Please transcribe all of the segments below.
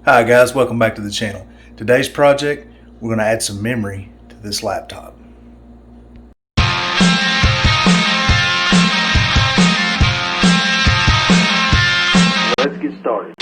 Hi guys, welcome back to the channel. Today's project, we're going to add some memory to this laptop. Let's get started.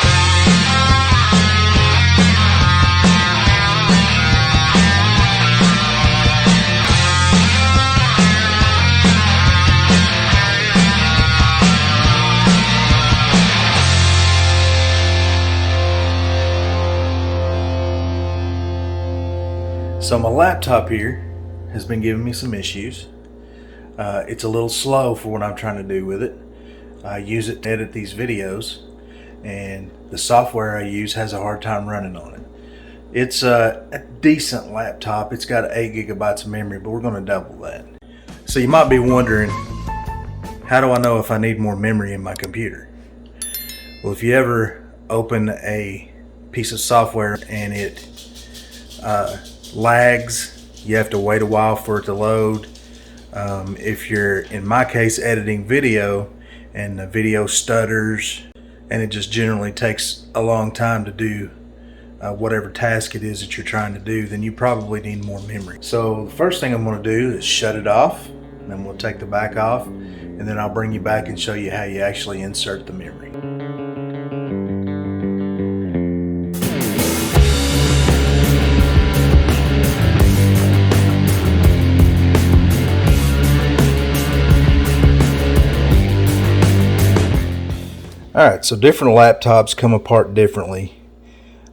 So my laptop here has been giving me some issues. It's a little slow for what I'm trying to do with it. I use it to edit these videos, and the software I use has a hard time running on it. It's a decent laptop. It's got 8 gigabytes of memory, but we're going to double that. So you might be wondering, how do I know if I need more memory in my computer? Well, if you ever open a piece of software and it lags, you have to wait a while for it to load. If you're, in my case, editing video and the video stutters and it just generally takes a long time to do whatever task it is that you're trying to do, then you probably need more memory. So the first thing I'm going to do is shut it off, and then we'll take the back off, and then I'll bring you back and show you how you actually insert the memory. Alright, so different laptops come apart differently.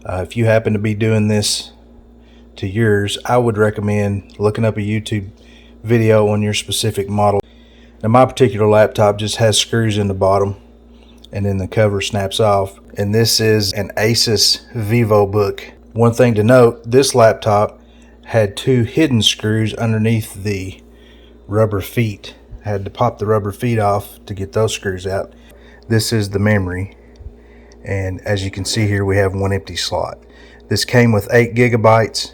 If you happen to be doing this to yours, I would recommend looking up a YouTube video on your specific model. Now my particular laptop just has screws in the bottom and then the cover snaps off. And this is an Asus Vivobook. One thing to note, this laptop had 2 hidden screws underneath the rubber feet. I had to pop the rubber feet off to get those screws out. This is the memory, and as you can see here, we have 1 empty slot. This came with 8 gigabytes,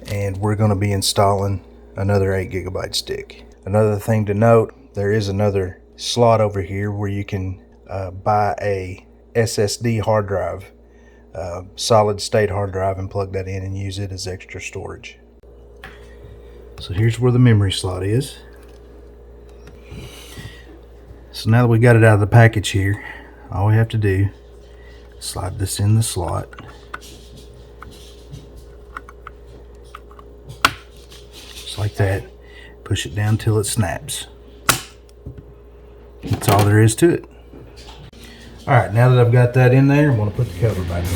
and we're going to be installing another 8 gigabyte stick. Another thing to note, there is another slot over here where you can buy a SSD hard drive, solid state hard drive, and plug that in and use it as extra storage. So here's where the memory slot is. So now that we got it out of the package here, all we have to do is slide this in the slot. Just like that. Push it down till it snaps. That's all there is to it. Alright, now that I've got that in there, I'm going to put the cover back on.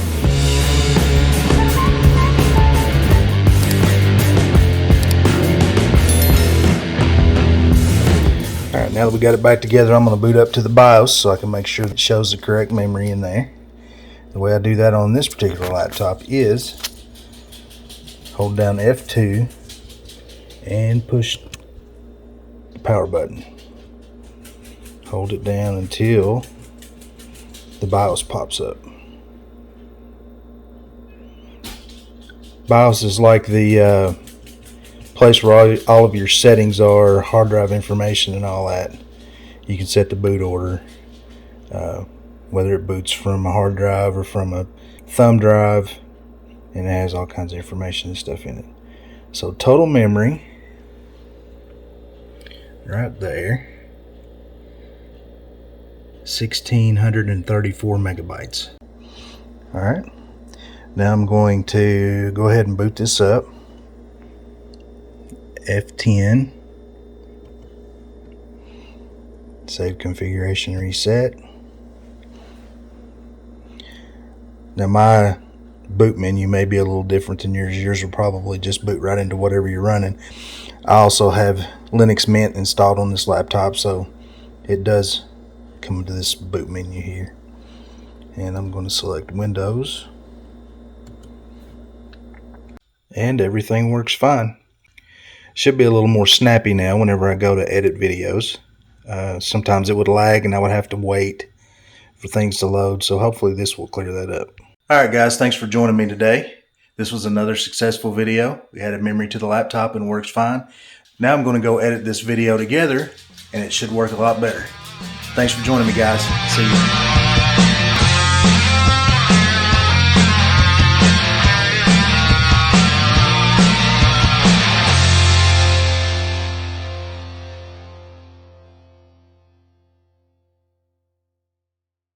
Alright, now that we got it back together, I'm going to boot up to the BIOS so I can make sure that it shows the correct memory in there. The way I do that on this particular laptop is hold down F2 and push the power button. Hold it down until the BIOS pops up. BIOS is like the place where all of your settings are, hard drive information and all that. You can set the boot order, whether it boots from a hard drive or from a thumb drive, and it has all kinds of information and stuff in it. So total memory right there, 1634 megabytes. Alright, now I'm going to go ahead and boot this up. F10, save configuration, reset. Now my boot menu may be a little different than yours. Yours will probably just boot right into whatever you're running. I also have Linux Mint installed on this laptop, so it does come to this boot menu here. And I'm going to select Windows, and everything works fine. Should be a little more snappy now whenever I go to edit videos. Sometimes it would lag and I would have to wait for things to load, so hopefully this will clear that up. Alright guys, thanks for joining me today. This was another successful video. We added memory to the laptop and works fine. Now I'm going to go edit this video together and it should work a lot better. Thanks for joining me guys. See you.